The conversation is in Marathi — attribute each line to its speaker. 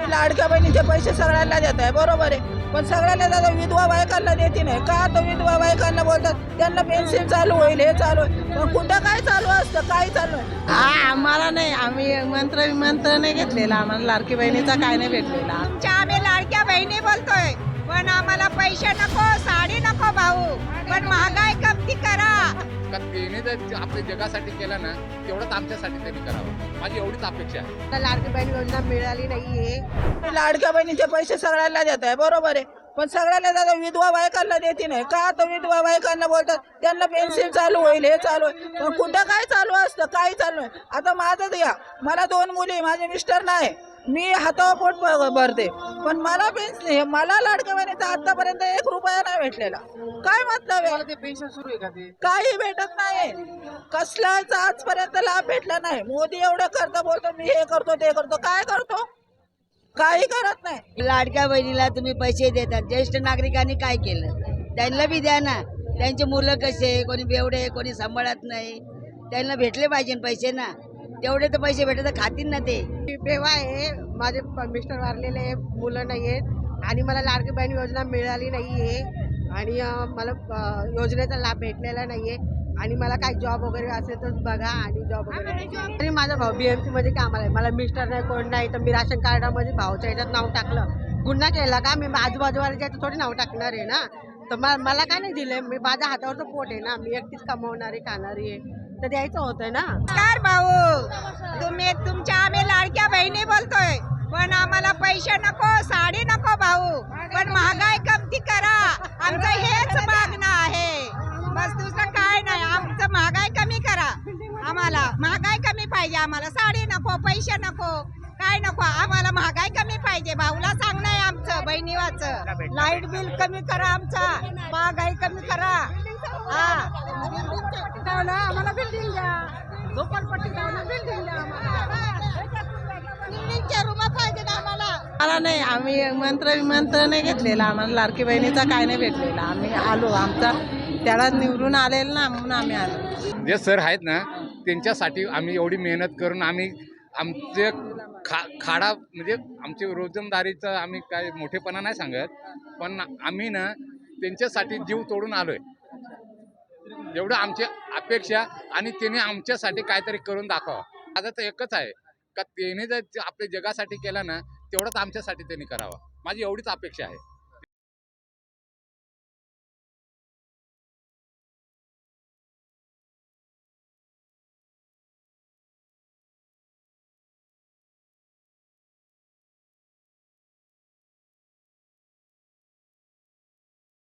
Speaker 1: लाडक्या बहिणीचे पैसे सगळ्यांना देत आहे, बरोबर आहे. पण सगळ्यांना दादा विधवा बायकांना देते नाही का? तर विधवा बायकांना बोलतात त्यांना पेन्शन चालू होईल, हे चालू होईल. पण कुठं काय चालू असतं, काय चालू आहे?
Speaker 2: आम्हाला नाही, आम्ही मंत्र नाही घेतलेला, आम्हाला लाडकी बहिणीचा काय नाही भेटलेला.
Speaker 3: आम्ही लाडक्या बहिणी बोलतोय, पण आम्हाला पैसे नको, साडी नको भाऊ, पण महागाई कमी करा.
Speaker 4: त्याने जर आपल्या जगासाठी केलं ना तेवढंच आमच्यासाठी त्यांनी करावं, माझी एवढीच अपेक्षा आहे.
Speaker 2: लाडकी बहीण योजना मिळाली नाहीये.
Speaker 1: लाडक्या बहिणीचे पैसे सगळ्यांना देत आहे, बरोबर आहे. पण सगळ्यांना दादा विधवा बायकांना देते नाही का? तर विधवा बायकांना बोलतात त्यांना पेन्शन चालू होईल, हे चालू होईल. पण कुठं काय चालू असतं, काय चालू आहे? आता माझं द्या, मला 2 मुली, माझे मिस्टर नाही, मी हातावर पोट भरते, पण मला पेन्शन, मला लाडक्या बहिणीचा आतापर्यंत 1 रुपया नाही भेटलेला. काय मतलब आहे?
Speaker 5: ते पेन्शन सुरू आहे का ते?
Speaker 1: काही भेटत नाही, कसलाच आजपर्यंत लाभ भेटला नाही. मोदी एवढं करतो, बोलतो मी हे करतो ते करतो, काय करतो? काही करत नाही.
Speaker 6: लाडक्या बहिणीला तुम्ही पैसे देतात, ज्येष्ठ नागरिकांनी काय केलं त्यांना बी द्या ना. त्यांचे मुलं कसे, कोणी बेवडे, कोणी सांभाळत नाही, त्यांना भेटले पाहिजे पैसे ना. तेवढे तर पैसे भेटत तर खातील ना ते.
Speaker 2: बेवा आहे, माझे मिस्टर वारलेले आहे, मुलं नाही आहेत आणि मला लाडकी बहीण योजना मिळाली नाहीये आणि मला योजनेचा लाभ भेटलेला नाहीये आणि मला काही जॉब वगैरे असेल तर बघा आणि जॉब वगैरे. आणि माझा भाऊ BMC मध्ये कामाला आहे, मला मिस्टर नाही, कोण नाही, तर मी राशन कार्डामध्ये भाऊच्या ह्याच्यात नाव टाकलं. गुन्हा केला का मी आजूबाजूवाल्याच्या ह्याच्यात थोडी नाव टाकणार आहे ना. तर मला काय नाही दिलं, मी माझ्या हातावरचं पोट आहे ना, मी एकटीच कमावणारी खाणारी आहे, तर द्यायचं होतं ना.
Speaker 3: नमस्कार भाऊ, तुमच्या आम्ही लाडक्या बहिणी बोलतोय, पण आम्हाला पैसे नको, साडी नको भाऊ, पण महागाई कमी करा. आमचं हेच मागणं आहे, बस दुसरं काय नाही. आमचं महागाई कमी करा, आम्हाला महागाई कमी पाहिजे, आम्हाला साडी नको, पैसे नको, काय नको, आम्हाला महागाई कमी पाहिजे. भाऊला सांगणं आहे आमचं, बहिणीवाचं. लाईट बिल कमी करा, आमचा महागाई कमी करा. आम्हाला बिल्डिंग द्या, झोपडपट्टी बिल्डिंग द्या, बिल्डिंगच्या रूमा पाहिजे आम्हाला.
Speaker 2: मला नाही, आम्ही मंत्र नाही घेतलेला, आम्हाला लाडकी बहिणीचा काय नाही भेटलेला. आम्ही आलो, आमचा त्याला निवडून आलेलं ना, म्हणून आम्ही आलो.
Speaker 4: जे सर आहेत ना त्यांच्यासाठी आम्ही एवढी मेहनत करून आम्ही आमचे खाडा म्हणजे आमची रोजंदारीचं आम्ही काय मोठेपणा नाही सांगत, पण आम्ही ना त्यांच्यासाठी जीव तोडून आलोय. एवढं आमची अपेक्षा आणि त्याने आमच्यासाठी काहीतरी करून दाखवा. माझं तर एकच आहे का त्याने जर आपल्या जगासाठी केलं ना तेवढंच आमच्यासाठी त्यांनी करावं, माझी एवढीच अपेक्षा आहे.